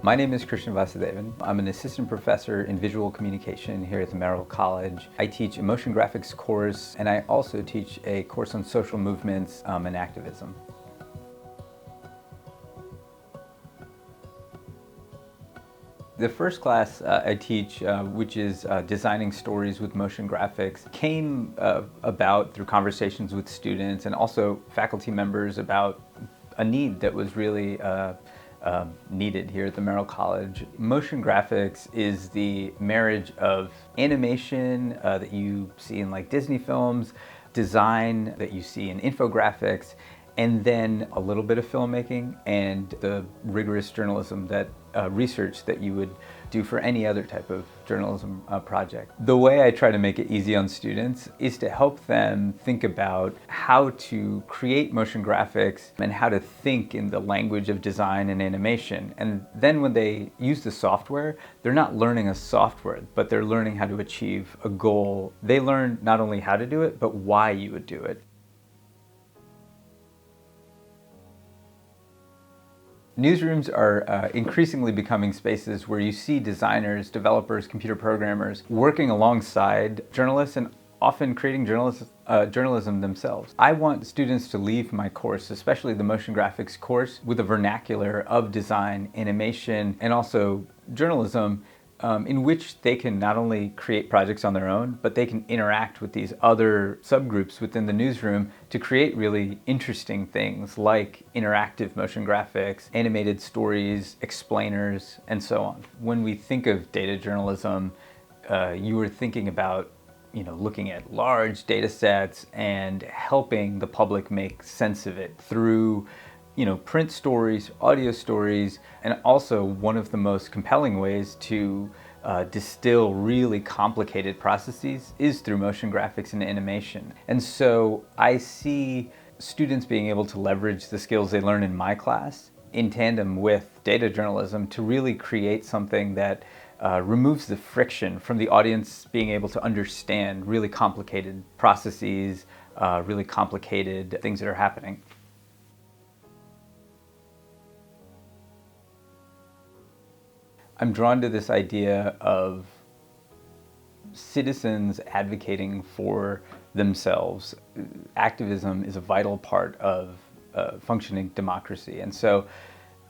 My name is Krishnan Vasudevan. I'm an assistant professor in visual communication here at the Merrill College. I teach a motion graphics course, and I also teach a course on social movements and activism. The first class I teach, which is designing stories with motion graphics, came about through conversations with students and also faculty members about a need that was really needed here at the Merrill College. Motion graphics is the marriage of animation that you see in like Disney films, design that you see in infographics, and then a little bit of filmmaking and the rigorous journalism that research that you would do for any other type of journalism project. The way I try to make it easy on students is to help them think about how to create motion graphics and how to think in the language of design and animation. And then when they use the software, they're not learning a software, but they're learning how to achieve a goal. They learn not only how to do it, but why you would do it. Newsrooms are increasingly becoming spaces where you see designers, developers, computer programmers working alongside journalists and often creating journalism themselves. I want students to leave my course, especially the motion graphics course, with a vernacular of design, animation, and also journalism in which they can not only create projects on their own, but they can interact with these other subgroups within the newsroom to create really interesting things like interactive motion graphics, animated stories, explainers, and so on. When we think of data journalism, you were thinking about looking at large data sets and helping the public make sense of it through print stories, audio stories, and also one of the most compelling ways to distill really complicated processes is through motion graphics and animation. And so I see students being able to leverage the skills they learn in my class in tandem with data journalism to really create something that removes the friction from the audience being able to understand really complicated processes, really complicated things that are happening. I'm drawn to this idea of citizens advocating for themselves. Activism is a vital part of functioning democracy. And so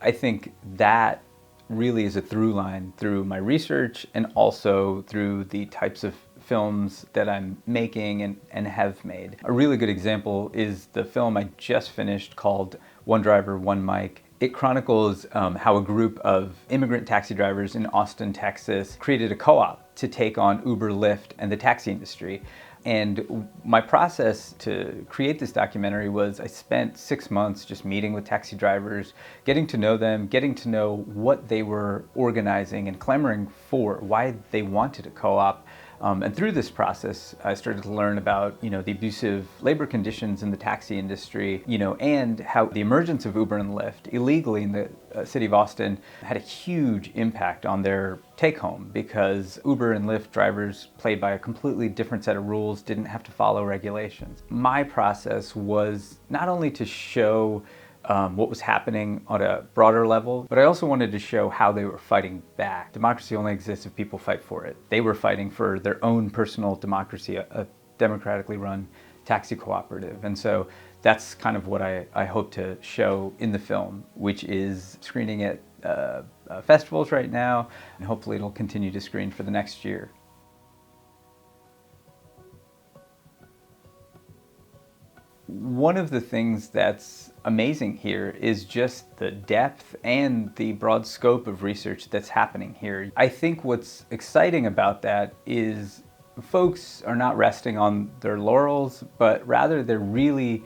I think that really is a through line through my research and also through the types of films that I'm making and have made. A really good example is the film I just finished called One Driver, One Mic. It chronicles how a group of immigrant taxi drivers in Austin, Texas created a co-op to take on Uber, Lyft, and the taxi industry. And my process to create this documentary was I spent 6 months just meeting with taxi drivers, getting to know them, getting to know what they were organizing and clamoring for, why they wanted a co-op. And through this process, I started to learn about, the abusive labor conditions in the taxi industry, and how the emergence of Uber and Lyft illegally in the city of Austin had a huge impact on their take home because Uber and Lyft drivers played by a completely different set of rules, didn't have to follow regulations. My process was not only to show what was happening on a broader level, but I also wanted to show how they were fighting back. Democracy only exists if people fight for it. They were fighting for their own personal democracy, a democratically run taxi cooperative. And so that's kind of what I hope to show in the film, which is screening at festivals right now, and hopefully it'll continue to screen for the next year. One of the things that's amazing here is just the depth and the broad scope of research that's happening here. I think what's exciting about that is folks are not resting on their laurels, but rather they're really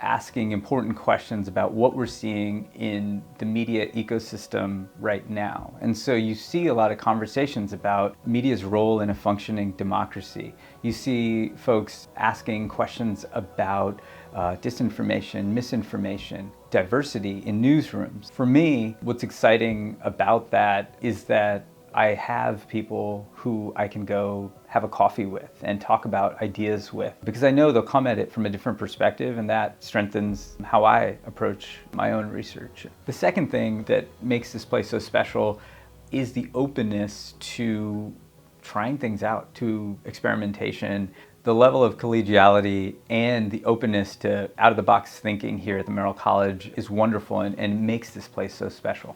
asking important questions about what we're seeing in the media ecosystem right now. And so you see a lot of conversations about media's role in a functioning democracy. You see folks asking questions about disinformation, misinformation, diversity in newsrooms. For me, what's exciting about that is that I have people who I can go have a coffee with and talk about ideas with, because I know they'll come at it from a different perspective, and that strengthens how I approach my own research. The second thing that makes this place so special is the openness to trying things out, to experimentation. The level of collegiality and the openness to out-of-the-box thinking here at the Merrill College is wonderful and makes this place so special.